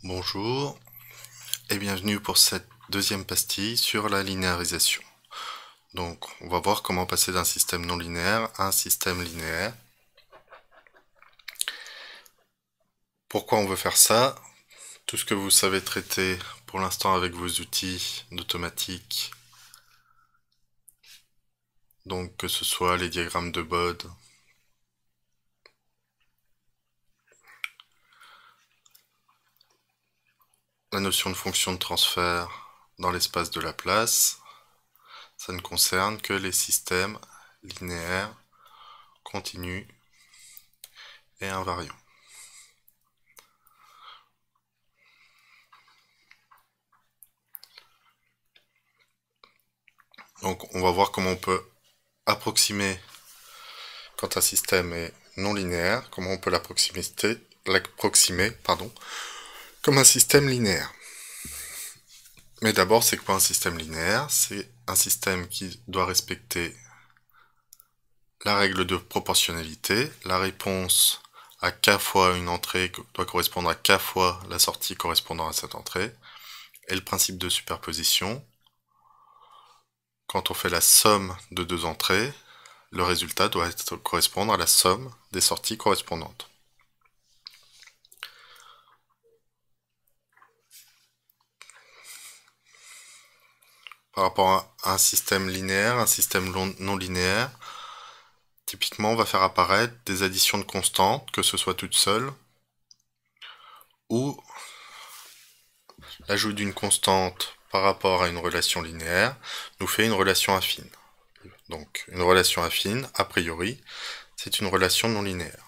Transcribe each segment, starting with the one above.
Bonjour et bienvenue pour cette deuxième pastille sur la linéarisation. Donc on va voir comment passer d'un système non linéaire à un système linéaire. Pourquoi on veut faire ça? Tout ce que vous savez traiter pour l'instant avec vos outils d'automatique, donc que ce soit les diagrammes de Bode, la notion de fonction de transfert dans l'espace de Laplace, ça ne concerne que les systèmes linéaires, continus et invariants. Donc on va voir comment on peut approximer, quand un système est non linéaire, comment on peut l'approximer comme un système linéaire. Mais d'abord, c'est quoi un système linéaire? C'est un système qui doit respecter la règle de proportionnalité. La réponse à k fois une entrée doit correspondre à k fois la sortie correspondant à cette entrée. Et le principe de superposition. Quand on fait la somme de deux entrées, le résultat doit correspondre à la somme des sorties correspondantes. Par rapport à un système linéaire, un système non linéaire, typiquement on va faire apparaître des additions de constantes, que ce soit toutes seules, ou l'ajout d'une constante par rapport à une relation linéaire nous fait une relation affine. Donc une relation affine, a priori, c'est une relation non linéaire.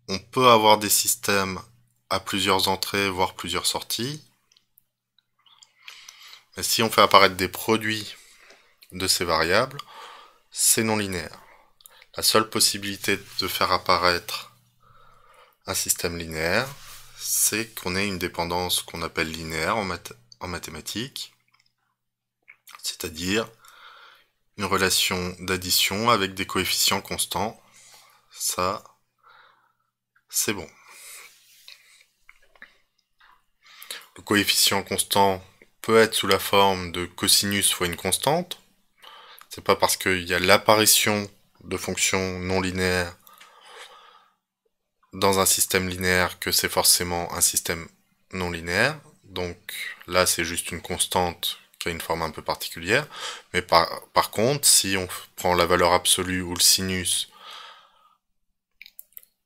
On peut avoir des systèmes à plusieurs entrées, voire plusieurs sorties. Mais si on fait apparaître des produits de ces variables, c'est non linéaire. La seule possibilité de faire apparaître un système linéaire, c'est qu'on ait une dépendance qu'on appelle linéaire en mathématiques, c'est-à-dire une relation d'addition avec des coefficients constants. Ça, c'est bon. Le coefficient constant peut être sous la forme de cosinus fois une constante. C'est pas parce qu'il y a l'apparition de fonctions non linéaires dans un système linéaire que c'est forcément un système non linéaire. Donc là, c'est juste une constante qui a une forme un peu particulière. Mais par contre, si on prend la valeur absolue ou le sinus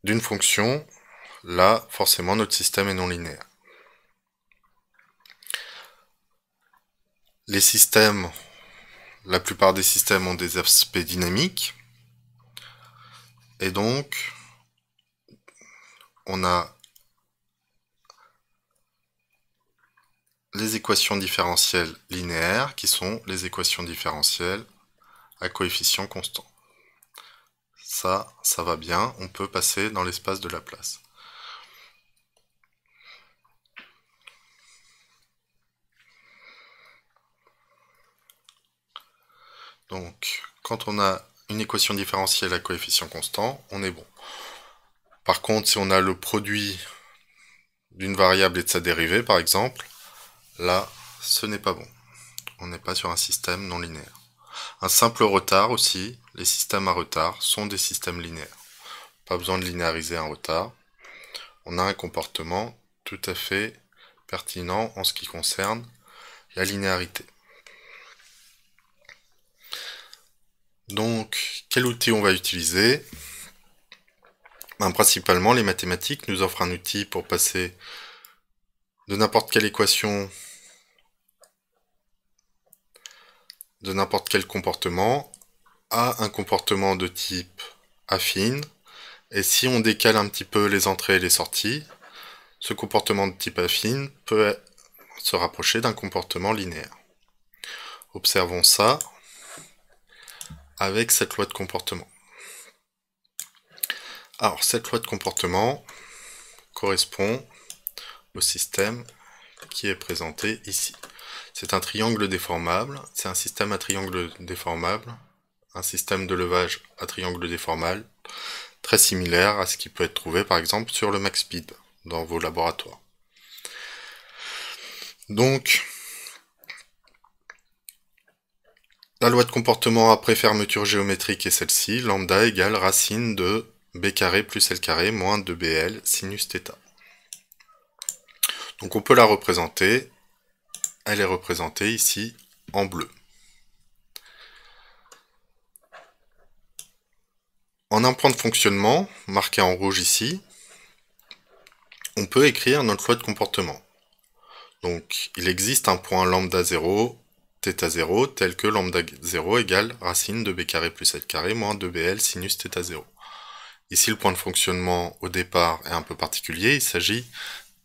d'une fonction, là, forcément, notre système est non linéaire. Les systèmes, la plupart des systèmes ont des aspects dynamiques. Et donc, on a les équations différentielles linéaires qui sont les équations différentielles à coefficients constants. Ça va bien, on peut passer dans l'espace de Laplace. Donc, quand on a une équation différentielle à coefficients constants, on est bon. Par contre, si on a le produit d'une variable et de sa dérivée, par exemple, là, ce n'est pas bon. On n'est pas sur un système non linéaire. Un simple retard aussi, les systèmes à retard sont des systèmes linéaires. Pas besoin de linéariser un retard. On a un comportement tout à fait pertinent en ce qui concerne la linéarité. Donc, quel outil on va utiliser? Principalement, les mathématiques nous offrent un outil pour passer de n'importe quelle équation, de n'importe quel comportement, à un comportement de type affine. Et si on décale un petit peu les entrées et les sorties, ce comportement de type affine peut se rapprocher d'un comportement linéaire. Observons ça avec cette loi de comportement. Alors, cette loi de comportement correspond au système qui est présenté ici. C'est un triangle déformable, c'est un système à triangle déformable, un système de levage à triangle déformable, très similaire à ce qui peut être trouvé par exemple sur le MaxSpeed. dans vos laboratoires. Donc, la loi de comportement après fermeture géométrique est celle-ci, lambda égale racine de b carré plus l carré moins 2bl sinus θ. Donc on peut la représenter, elle est représentée ici en bleu. En un point de fonctionnement, marqué en rouge ici, on peut écrire notre loi de comportement. Donc il existe un point lambda 0, θ0, tel que lambda 0 égale racine de b carré plus l carré moins 2bl sinus θ0. Ici, le point de fonctionnement au départ est un peu particulier, il s'agit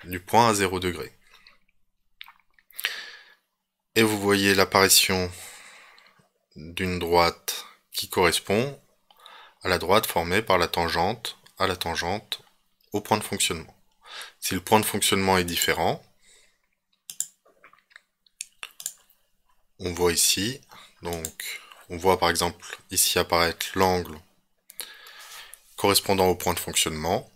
du point à 0 degré. Et vous voyez l'apparition d'une droite qui correspond à la droite formée par la tangente à la tangente au point de fonctionnement. Si le point de fonctionnement est différent, on voit ici, donc on voit par exemple ici apparaître l'angle correspondant au point de fonctionnement.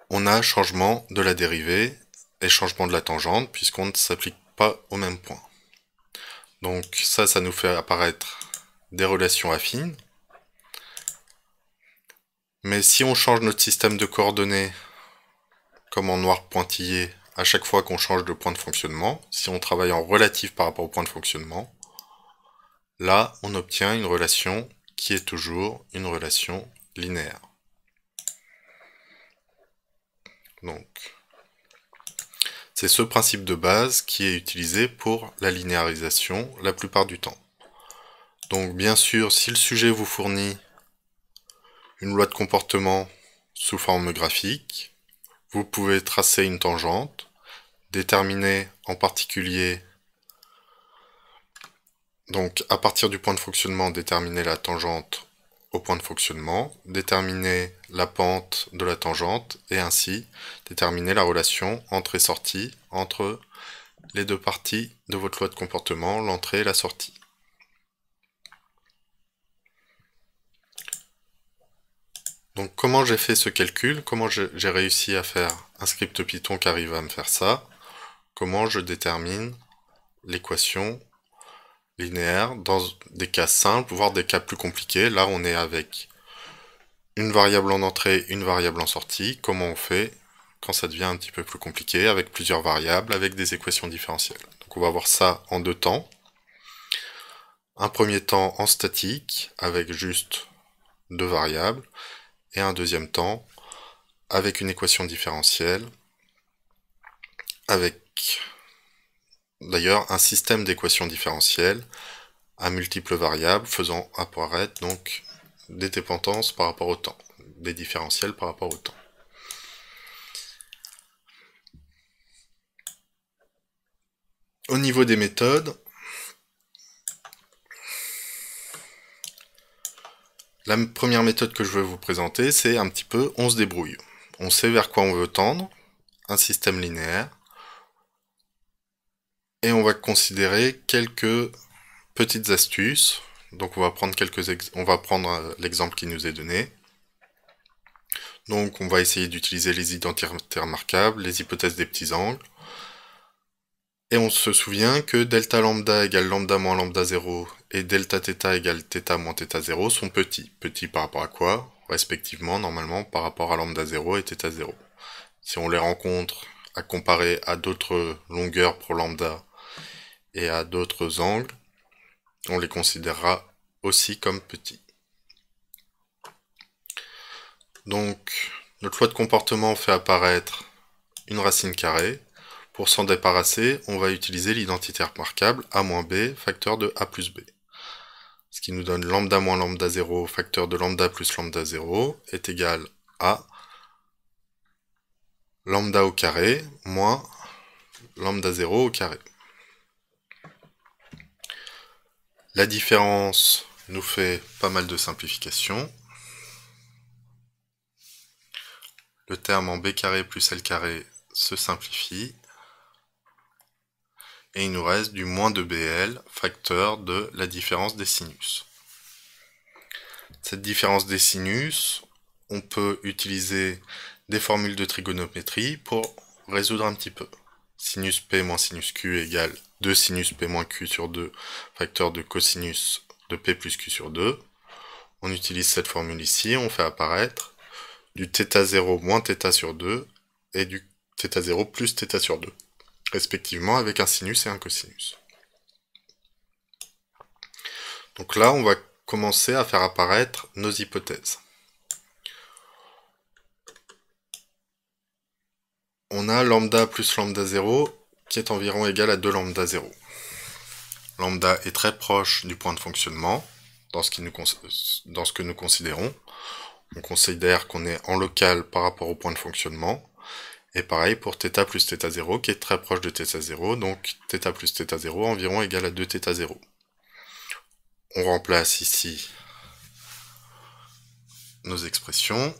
On a changement de la dérivée et changement de la tangente puisqu'on ne s'applique pas au même point. Donc ça nous fait apparaître des relations affines. Mais si on change notre système de coordonnées, comme en noir pointillé, à chaque fois qu'on change de point de fonctionnement, si on travaille en relatif par rapport au point de fonctionnement, là on obtient une relation qui est toujours une relation linéaire. Donc, c'est ce principe de base qui est utilisé pour la linéarisation la plupart du temps. Donc bien sûr, si le sujet vous fournit une loi de comportement sous forme graphique, vous pouvez tracer une tangente, déterminer en particulier, donc à partir du point de fonctionnement, déterminer la tangente au point de fonctionnement, déterminer la pente de la tangente et ainsi déterminer la relation entrée sortie entre les deux parties de votre loi de comportement, l'entrée et la sortie. Donc comment j'ai fait ce calcul? Comment j'ai réussi à faire un script Python qui arrive à me faire ça? Comment je détermine l'équation linéaire dans des cas simples, voire des cas plus compliqués? Là on est avec une variable en entrée, une variable en sortie. Comment on fait quand ça devient un petit peu plus compliqué, avec plusieurs variables, avec des équations différentielles? Donc on va voir ça en deux temps. Un premier temps en statique, avec juste deux variables, et un deuxième temps avec une équation différentielle, avec d'ailleurs un système d'équations différentielles à multiples variables, faisant apparaître donc des dépendances par rapport au temps, des différentiels par rapport au temps. Au niveau des méthodes, la première méthode que je vais vous présenter, c'est un petit peu on se débrouille. On sait vers quoi on veut tendre, un système linéaire, et on va considérer quelques petites astuces. Donc on va prendre l'exemple qui nous est donné. Donc on va essayer d'utiliser les identités remarquables, les hypothèses des petits angles. Et on se souvient que delta lambda égale lambda moins lambda 0 et delta θ égale θ moins θ0 sont petits. Petits par rapport à quoi? Respectivement, normalement, par rapport à lambda 0 et θ0. Si on les rencontre à comparer à d'autres longueurs pour lambda et à d'autres angles, on les considérera aussi comme petits. Donc, notre loi de comportement fait apparaître une racine carrée. Pour s'en débarrasser, on va utiliser l'identité remarquable a moins b facteur de a plus b. Ce qui nous donne lambda moins lambda 0 facteur de lambda plus lambda 0 est égal à lambda au carré moins lambda 0 au carré. La différence nous fait pas mal de simplifications. Le terme en b carré plus l carré se simplifie. Et il nous reste du moins 2bl, facteur de la différence des sinus. Cette différence des sinus, on peut utiliser des formules de trigonométrie pour résoudre un petit peu. Sinus P moins sinus Q égale 2 sinus P moins Q sur 2 facteur de cosinus de P plus Q sur 2. On utilise cette formule ici, on fait apparaître du θ0 moins θ sur 2 et du θ0 plus θ sur 2, respectivement avec un sinus et un cosinus. Donc là, on va commencer à faire apparaître nos hypothèses. On a lambda plus lambda 0 qui est environ égal à 2 lambda 0. Lambda est très proche du point de fonctionnement dans ce que nous considérons. On considère qu'on est en local par rapport au point de fonctionnement. Et pareil pour θ plus θ0 qui est très proche de θ0, donc θ plus θ0 environ égal à 2 θ0. On remplace ici nos expressions.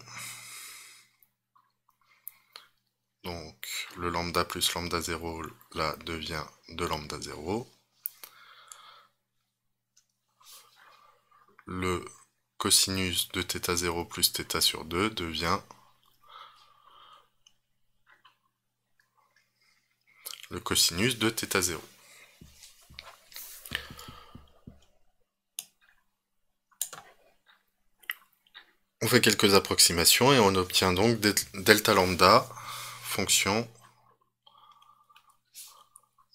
Donc le lambda plus lambda 0 là devient 2 lambda 0. Le cosinus de θ0 plus θ sur 2 devient le cosinus de θ0. On fait quelques approximations et on obtient donc delta lambda, fonction.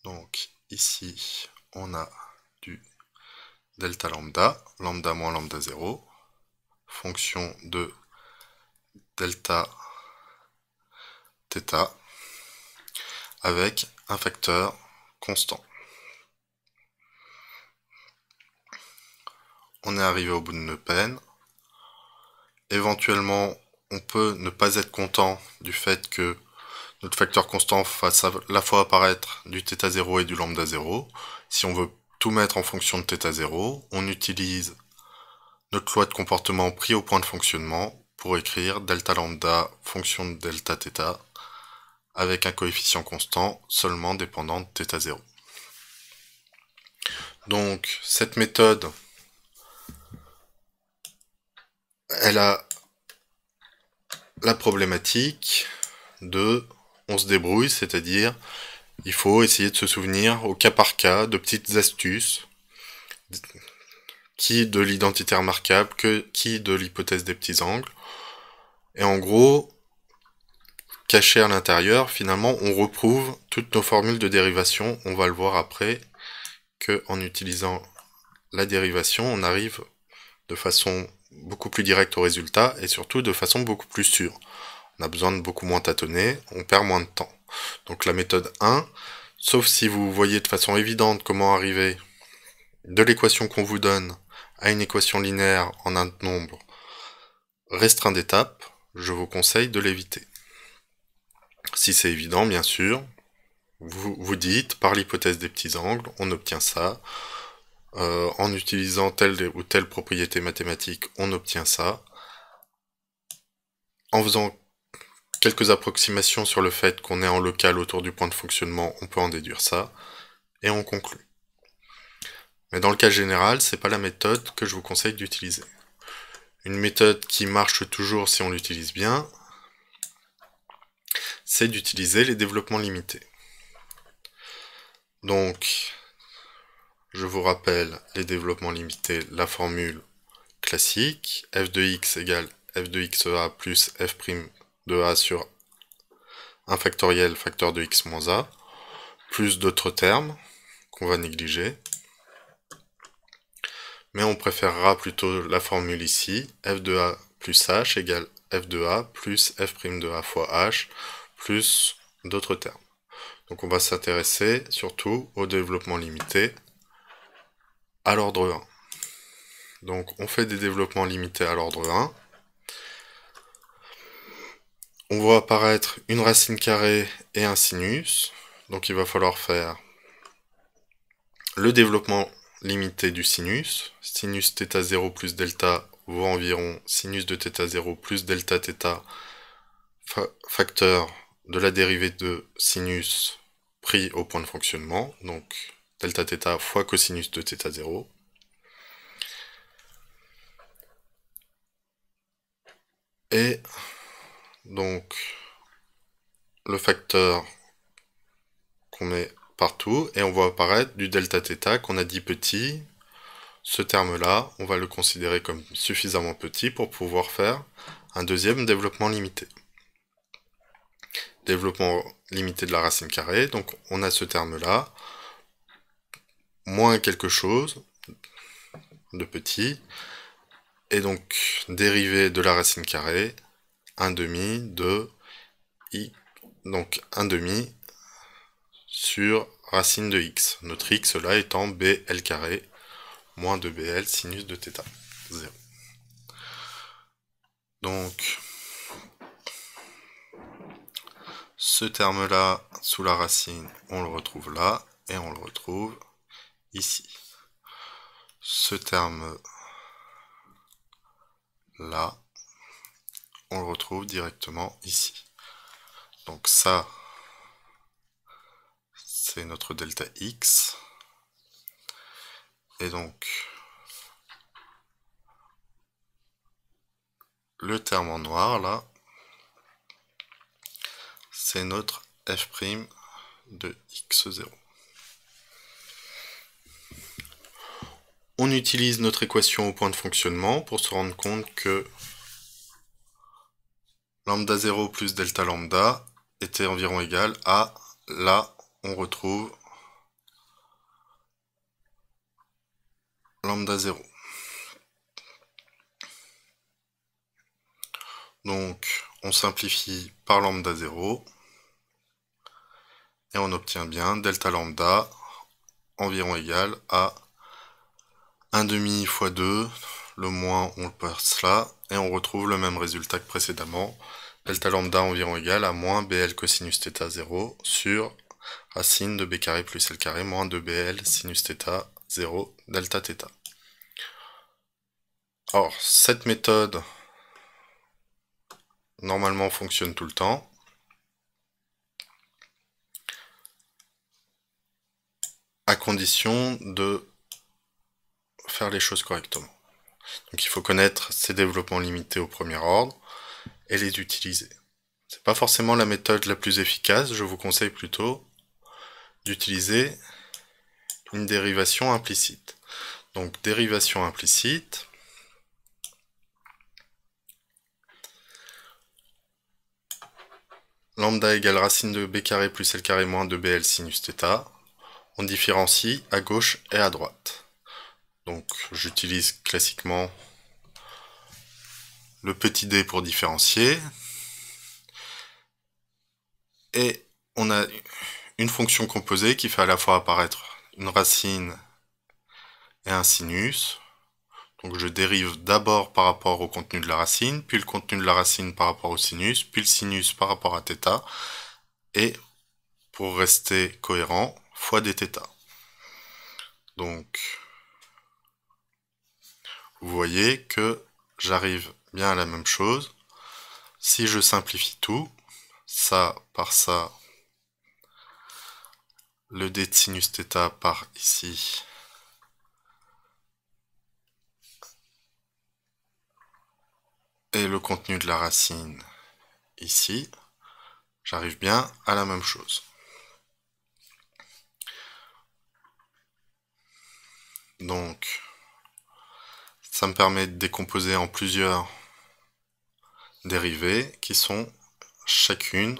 Donc ici, on a du delta lambda, lambda moins lambda 0, fonction de delta θ, avec un facteur constant. On est arrivé au bout de nos peines. Éventuellement, on peut ne pas être content du fait que notre facteur constant fasse à la fois apparaître du θ0 et du lambda 0. Si on veut tout mettre en fonction de θ0, on utilise notre loi de comportement pris au point de fonctionnement pour écrire delta lambda fonction de delta θ avec un coefficient constant seulement dépendant de θ0. Donc cette méthode, elle a la problématique de on se débrouille, c'est-à-dire il faut essayer de se souvenir au cas par cas de petites astuces, qui de l'identité remarquable, qui de l'hypothèse des petits angles. Et en gros, caché à l'intérieur, finalement, on reprouve toutes nos formules de dérivation. On va le voir après, qu'en utilisant la dérivation, on arrive de façon beaucoup plus directe au résultat et surtout de façon beaucoup plus sûre. On a besoin de beaucoup moins tâtonner, on perd moins de temps. Donc la méthode 1, sauf si vous voyez de façon évidente comment arriver de l'équation qu'on vous donne à une équation linéaire en un nombre restreint d'étapes, je vous conseille de l'éviter. Si c'est évident, bien sûr, vous dites, par l'hypothèse des petits angles, on obtient ça. En utilisant telle ou telle propriété mathématique, on obtient ça. En faisant quelques approximations sur le fait qu'on est en local autour du point de fonctionnement, on peut en déduire ça, et on conclut. Mais dans le cas général, c'est pas la méthode que je vous conseille d'utiliser. Une méthode qui marche toujours si on l'utilise bien, c'est d'utiliser les développements limités. Donc, je vous rappelle les développements limités, la formule classique, f de x égale f de xa plus f' de a sur 1 factoriel facteur de x moins a, plus d'autres termes qu'on va négliger. Mais on préférera plutôt la formule ici, f de a plus h égale f de a plus f' de a fois h, plus d'autres termes. Donc on va s'intéresser surtout au développement limité à l'ordre 1. Donc on fait des développements limités à l'ordre 1. On voit apparaître une racine carrée et un sinus. Donc il va falloir faire le développement limité du sinus. Sinus θ0 plus delta vaut environ sinus de θ0 plus delta θ facteur de la dérivée de sinus pris au point de fonctionnement. Donc delta θ fois cosinus de θ0. Et donc le facteur qu'on met partout, et on voit apparaître du delta θ qu'on a dit petit. Ce terme-là, on va le considérer comme suffisamment petit pour pouvoir faire un deuxième développement limité. Développement limité de la racine carrée, donc on a ce terme-là, moins quelque chose de petit, et donc dérivé de la racine carrée, 1 demi de i, donc 1 demi sur racine de x. Notre x là étant bl carré moins 2bl sinus de θ, 0. Donc, ce terme-là, sous la racine, on le retrouve là, et on le retrouve ici. Ce terme-là, on le retrouve directement ici. Donc ça, c'est notre delta x. Et donc, le terme en noir, là, c'est notre f' de x0. On utilise notre équation au point de fonctionnement pour se rendre compte que lambda 0 plus delta lambda était environ égal à, là, on retrouve lambda 0. Donc, on simplifie par lambda 0, et on obtient bien delta lambda environ égal à 1 demi fois 2, le moins on le passe là, et on retrouve le même résultat que précédemment, delta lambda environ égal à moins bl cosinus θ 0 sur racine de b carré plus l carré moins 2bl sinus θ 0 delta θ. Or, cette méthode normalement fonctionne tout le temps. À condition de faire les choses correctement. Donc il faut connaître ces développements limités au premier ordre et les utiliser. C'est pas forcément la méthode la plus efficace, je vous conseille plutôt d'utiliser une dérivation implicite. Donc dérivation implicite, lambda égale racine de b carré plus l carré moins 2bl sinus θ, on différencie à gauche et à droite. Donc j'utilise classiquement le petit d pour différencier, et on a une fonction composée qui fait à la fois apparaître une racine et un sinus. Donc je dérive d'abord par rapport au contenu de la racine, puis le contenu de la racine par rapport au sinus, puis le sinus par rapport à θ, et pour rester cohérent, fois dθ. Donc, vous voyez que j'arrive bien à la même chose. Si je simplifie tout, ça par ça, le d de sinus θ par ici, et le contenu de la racine ici, j'arrive bien à la même chose. Donc, ça me permet de décomposer en plusieurs dérivées qui sont chacune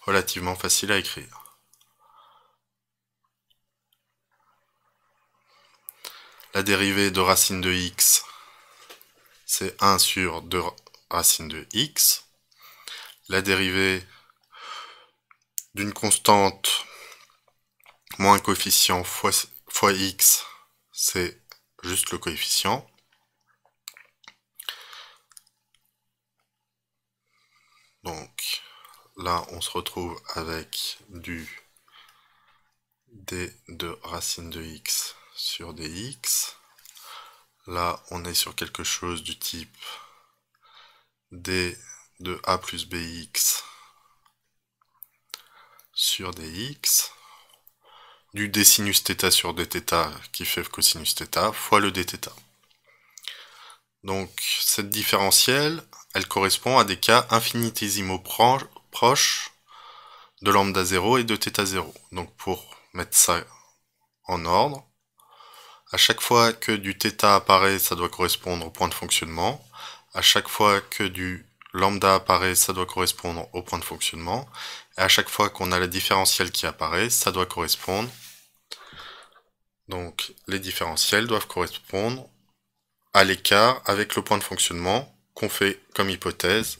relativement faciles à écrire. La dérivée de racine de x, c'est 1 sur 2 racine de x. La dérivée d'une constante moins un coefficient fois x, c'est juste le coefficient. Donc là, on se retrouve avec du d de racine de x sur dx. Là, on est sur quelque chose du type d de a plus bx sur dx, du d sinus θ sur dθ qui fait cosinus θ fois le dθ. Donc cette différentielle, elle correspond à des cas infinitésimaux proches de lambda 0 et de θ 0. Donc pour mettre ça en ordre, à chaque fois que du θ apparaît, ça doit correspondre au point de fonctionnement. À chaque fois que du lambda apparaît, ça doit correspondre au point de fonctionnement. Et à chaque fois qu'on a la différentielle qui apparaît, ça doit correspondre. Donc les différentiels doivent correspondre à l'écart avec le point de fonctionnement qu'on fait comme hypothèse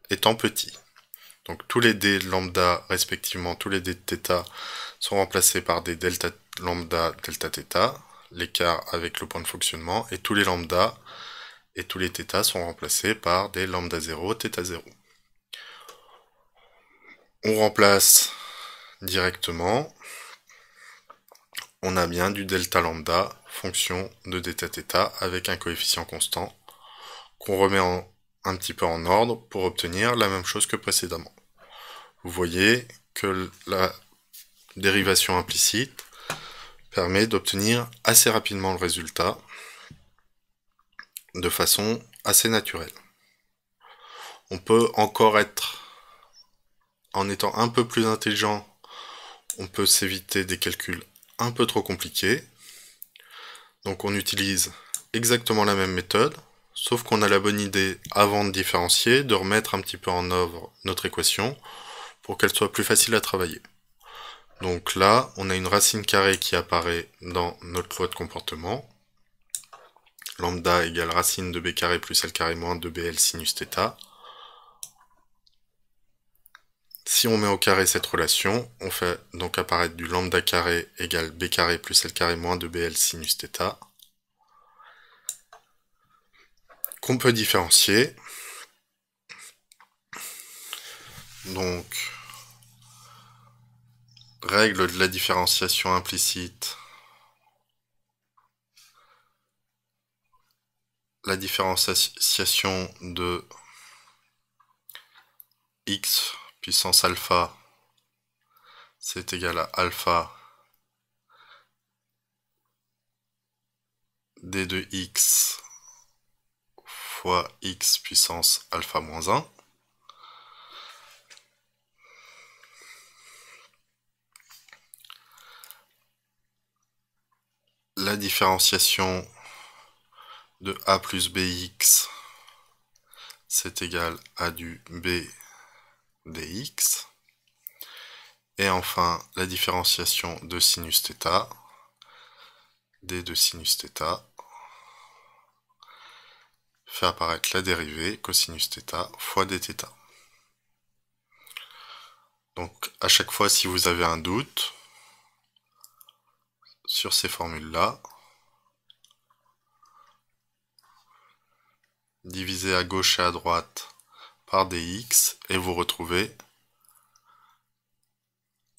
étant petit. Donc tous les d lambda, respectivement tous les d de θ, sont remplacés par des delta lambda delta θ, l'écart avec le point de fonctionnement, et tous les lambda et tous les θ sont remplacés par des lambda 0, θ 0. On remplace directement, on a bien du delta lambda, fonction de dθ avec un coefficient constant, qu'on remet un petit peu en ordre pour obtenir la même chose que précédemment. Vous voyez que la dérivation implicite permet d'obtenir assez rapidement le résultat de façon assez naturelle. On peut encore être, en étant un peu plus intelligent, on peut s'éviter des calculs un peu trop compliqués. Donc on utilise exactement la même méthode, sauf qu'on a la bonne idée, avant de différencier, de remettre un petit peu en œuvre notre équation pour qu'elle soit plus facile à travailler. Donc là, on a une racine carrée qui apparaît dans notre loi de comportement. Lambda égale racine de b carré plus l carré moins 2bl sinus θ. Si on met au carré cette relation, on fait donc apparaître du lambda carré égale b carré plus l carré moins 2bl sinus θ, qu'on peut différencier. Donc, règle de la différenciation implicite. La différenciation de x puissance alpha, c'est égal à alpha d de x fois x puissance alpha moins 1. La différenciation de a plus bx, c'est égal à du b dx. Et enfin, la différenciation de sinus θ, d de sinus θ, fait apparaître la dérivée cosinus θ fois dθ. Donc à chaque fois, si vous avez un doute sur ces formules-là, divisez à gauche et à droite par dx et vous retrouvez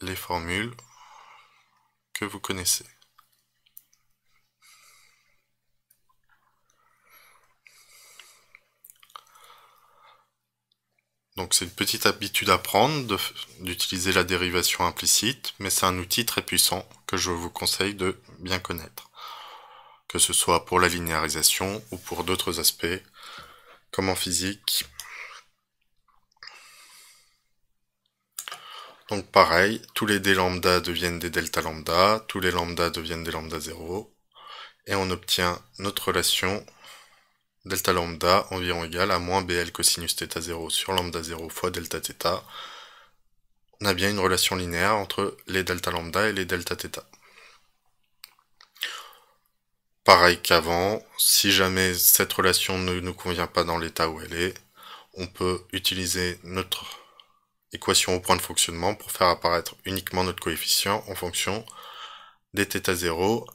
les formules que vous connaissez. Donc c'est une petite habitude à prendre d'utiliser la dérivation implicite, mais c'est un outil très puissant que je vous conseille de bien connaître, que ce soit pour la linéarisation ou pour d'autres aspects, comme en physique. Donc pareil, tous les d lambda deviennent des delta lambda, tous les lambda deviennent des lambda 0, et on obtient notre relation delta lambda environ égale à moins bl cosinus θ 0 sur lambda 0 fois delta θ. On a bien une relation linéaire entre les delta lambda et les delta θ. Pareil qu'avant, si jamais cette relation ne nous convient pas dans l'état où elle est, on peut utiliser notre équation au point de fonctionnement pour faire apparaître uniquement notre coefficient en fonction des θ 0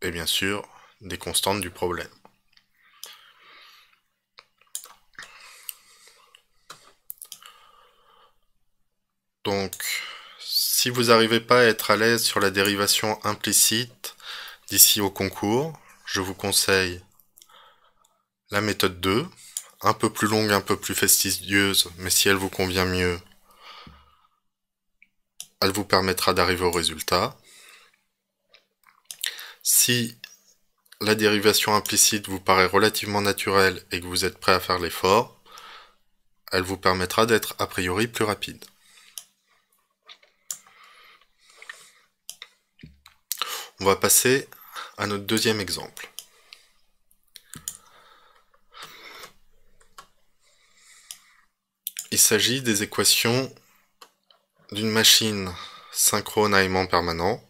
et bien sûr des constantes du problème. Donc, si vous n'arrivez pas à être à l'aise sur la dérivation implicite d'ici au concours, je vous conseille la méthode 2, un peu plus longue, un peu plus fastidieuse, mais si elle vous convient mieux, elle vous permettra d'arriver au résultat. Si la dérivation implicite vous paraît relativement naturelle et que vous êtes prêt à faire l'effort, elle vous permettra d'être a priori plus rapide. On va passer à notre deuxième exemple. Il s'agit des équations d'une machine synchrone à aimant permanent.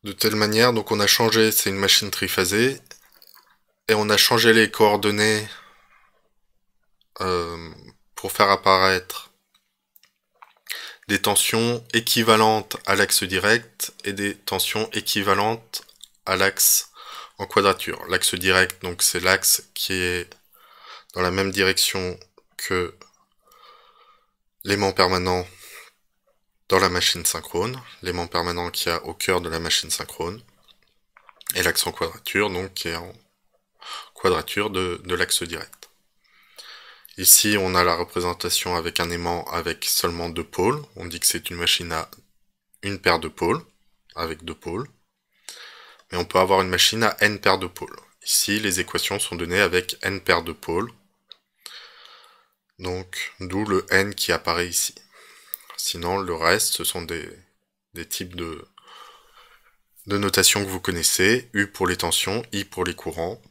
De telle manière, donc on a changé, c'est une machine triphasée, et on a changé les coordonnées pour faire apparaître des tensions équivalentes à l'axe direct et des tensions équivalentes à l'axe en quadrature. L'axe direct, donc c'est l'axe qui est dans la même direction que l'aimant permanent dans la machine synchrone, l'aimant permanent qui est au cœur de la machine synchrone, et l'axe en quadrature, donc qui est en quadrature de l'axe direct. Ici, on a la représentation avec un aimant avec seulement deux pôles. On dit que c'est une machine à une paire de pôles, avec deux pôles. Mais on peut avoir une machine à n paires de pôles. Ici, les équations sont données avec n paires de pôles. Donc, d'où le n qui apparaît ici. Sinon, le reste, ce sont des types de notation que vous connaissez. U pour les tensions, I pour les courants,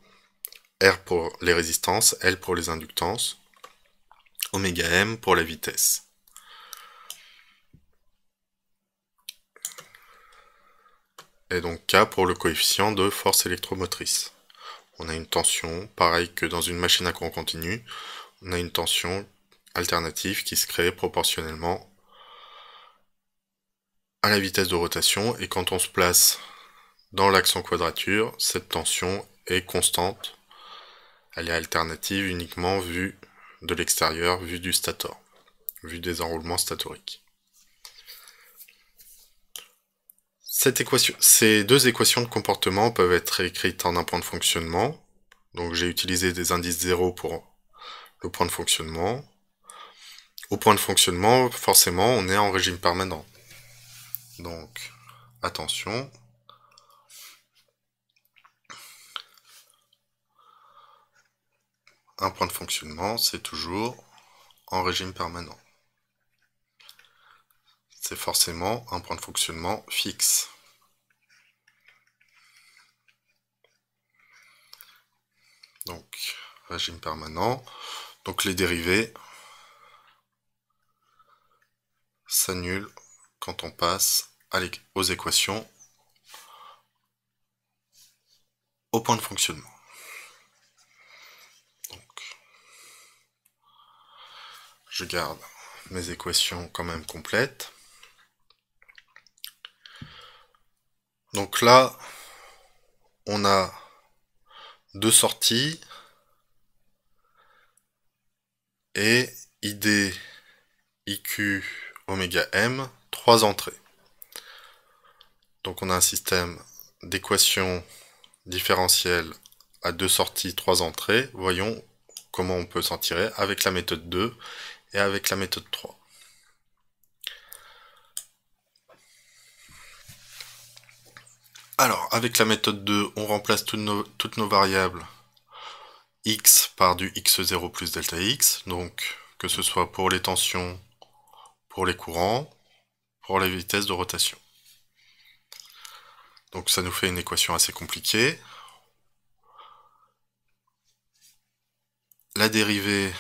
R pour les résistances, L pour les inductances, oméga M pour la vitesse. Et donc K pour le coefficient de force électromotrice. On a une tension, pareil que dans une machine à courant continu, on a une tension alternative qui se crée proportionnellement à la vitesse de rotation, et quand on se place dans l'axe en quadrature, cette tension est constante. Elle est alternative uniquement vue de l'extérieur, vue du stator, vue des enroulements statoriques. Ces deux équations de comportement peuvent être écrites en un point de fonctionnement. Donc j'ai utilisé des indices 0 pour le point de fonctionnement. Au point de fonctionnement, forcément, on est en régime permanent. Donc, attention. Un point de fonctionnement, c'est toujours en régime permanent. C'est forcément un point de fonctionnement fixe. Donc, régime permanent. Donc les dérivés s'annulent quand on passe aux équations au point de fonctionnement. Donc, je garde mes équations quand même complètes. Donc là, on a deux sorties et ID, IQ, oméga M, trois entrées. Donc on a un système d'équations différentielles à deux sorties, trois entrées. Voyons comment on peut s'en tirer avec la méthode 2 et avec la méthode 3. Alors, avec la méthode 2, on remplace toutes nos variables x par du x0 plus delta x, donc que ce soit pour les tensions, pour les courants, pour les vitesses de rotation. Donc ça nous fait une équation assez compliquée. La dérivée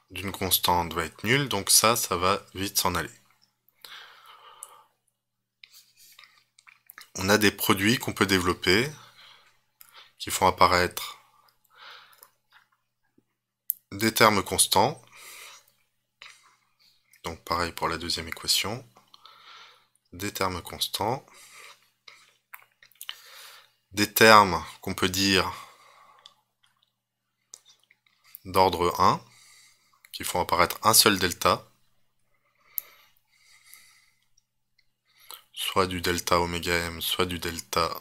d'une constante va être nulle, donc ça va vite s'en aller. On a des produits qu'on peut développer, qui font apparaître des termes constants. Donc pareil pour la deuxième équation. Des termes constants. Des termes qu'on peut dire d'ordre 1, qui font apparaître un seul delta, soit du delta oméga m, soit du delta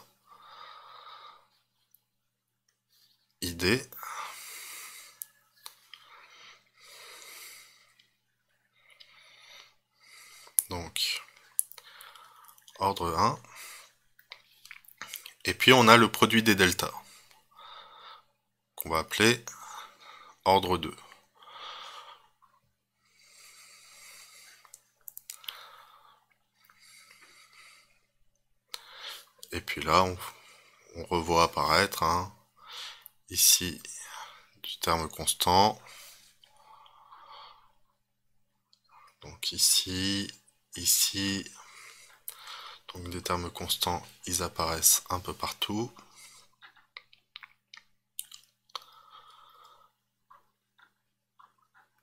id. Donc, ordre 1. puis on a le produit des deltas, qu'on va appeler ordre 2. Et puis là, on revoit apparaître ici du terme constant. Donc ici, ici. Donc des termes constants, ils apparaissent un peu partout.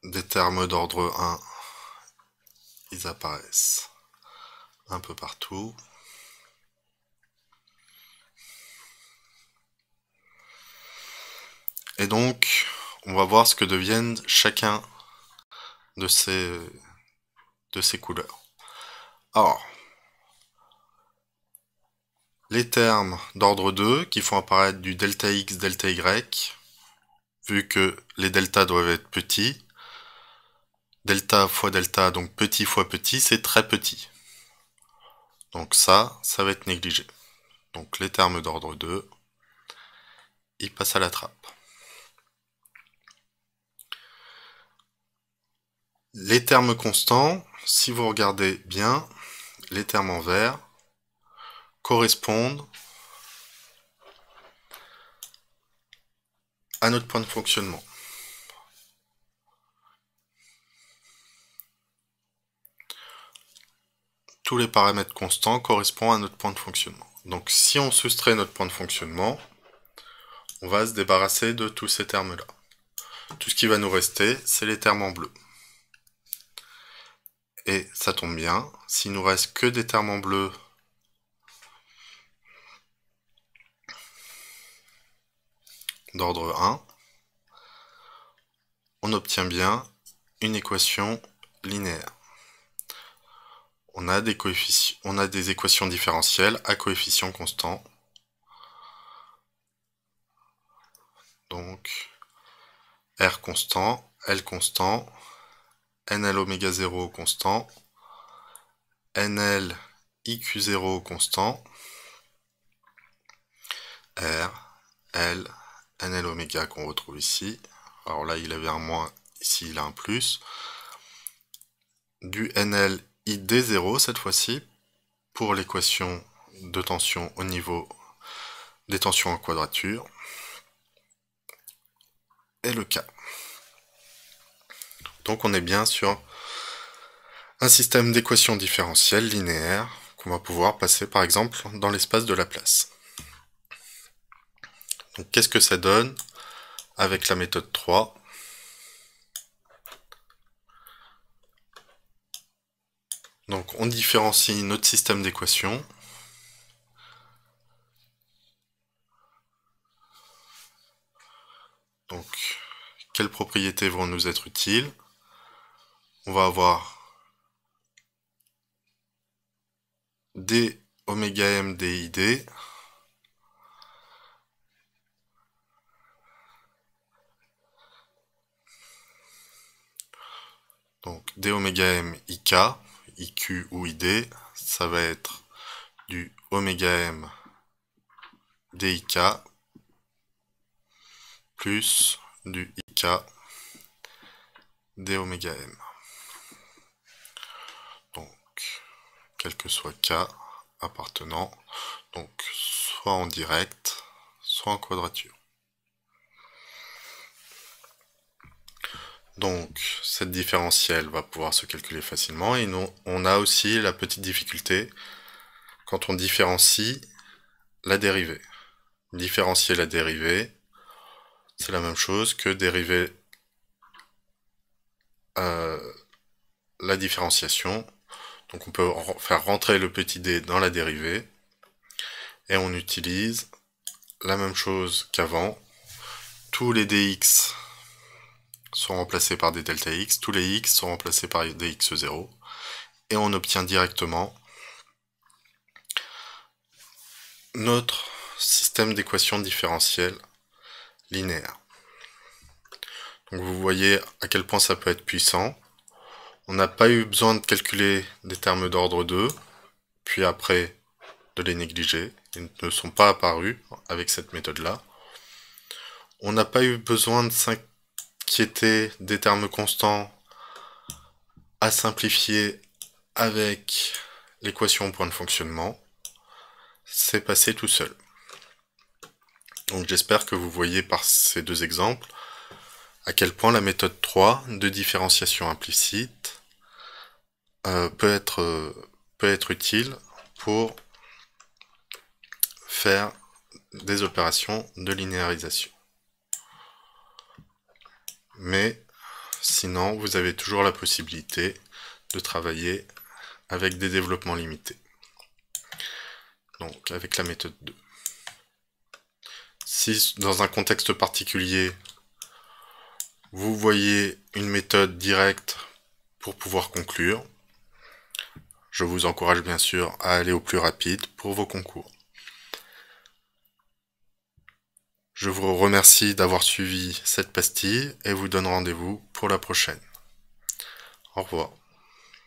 Des termes d'ordre 1, ils apparaissent un peu partout. Et donc, on va voir ce que deviennent chacun de ces couleurs. Alors, les termes d'ordre 2 qui font apparaître du delta x, delta y, vu que les deltas doivent être petits, delta fois delta, donc petit fois petit, c'est très petit. Donc ça va être négligé. Donc les termes d'ordre 2, ils passent à la trappe. Les termes constants, si vous regardez bien, les termes en vert correspondent à notre point de fonctionnement. Tous les paramètres constants correspondent à notre point de fonctionnement. Donc si on soustrait notre point de fonctionnement, on va se débarrasser de tous ces termes-là. Tout ce qui va nous rester, c'est les termes en bleu. Et ça tombe bien, s'il nous reste que des termes en bleu d'ordre 1, on obtient bien une équation linéaire. On a des équations différentielles à coefficients constants. Donc, R constant, L constant, NL oméga 0 constant, NL IQ0 constant, R, L, NL oméga qu'on retrouve ici. Alors là, il avait un moins, ici il a un plus. Du NL ID0 cette fois-ci, pour l'équation de tension au niveau des tensions en quadrature. Et le K. Donc on est bien sur un système d'équations différentielles linéaires qu'on va pouvoir passer par exemple dans l'espace de Laplace. Donc qu'est-ce que ça donne avec la méthode 3 ? Donc on différencie notre système d'équations. Donc quelles propriétés vont nous être utiles ? On va avoir d oméga m did donc d oméga m ik, iq ou id, ça va être du oméga m dik plus du ik d oméga m. Donc, quel que soit k appartenant, donc soit en direct, soit en quadrature. Donc, cette différentielle va pouvoir se calculer facilement, et nous, on a aussi la petite difficulté quand on différencie la dérivée. Différencier la dérivée, c'est la même chose que dériver la différenciation. Donc on peut faire rentrer le petit d dans la dérivée, et on utilise la même chose qu'avant. Tous les dx sont remplacés par des delta x, tous les x sont remplacés par des x0, et on obtient directement notre système d'équations différentielles linéaires. Donc vous voyez à quel point ça peut être puissant. On n'a pas eu besoin de calculer des termes d'ordre 2, puis après de les négliger. Ils ne sont pas apparus avec cette méthode-là. On n'a pas eu besoin de s'inquiéter des termes constants à simplifier avec l'équation au point de fonctionnement. C'est passé tout seul. Donc j'espère que vous voyez par ces deux exemples à quel point la méthode 3 de différenciation implicite peut être utile pour faire des opérations de linéarisation. Mais sinon, vous avez toujours la possibilité de travailler avec des développements limités. Donc avec la méthode 2. Si dans un contexte particulier, vous voyez une méthode directe pour pouvoir conclure, je vous encourage bien sûr à aller au plus rapide pour vos concours. Je vous remercie d'avoir suivi cette pastille et vous donne rendez-vous pour la prochaine. Au revoir.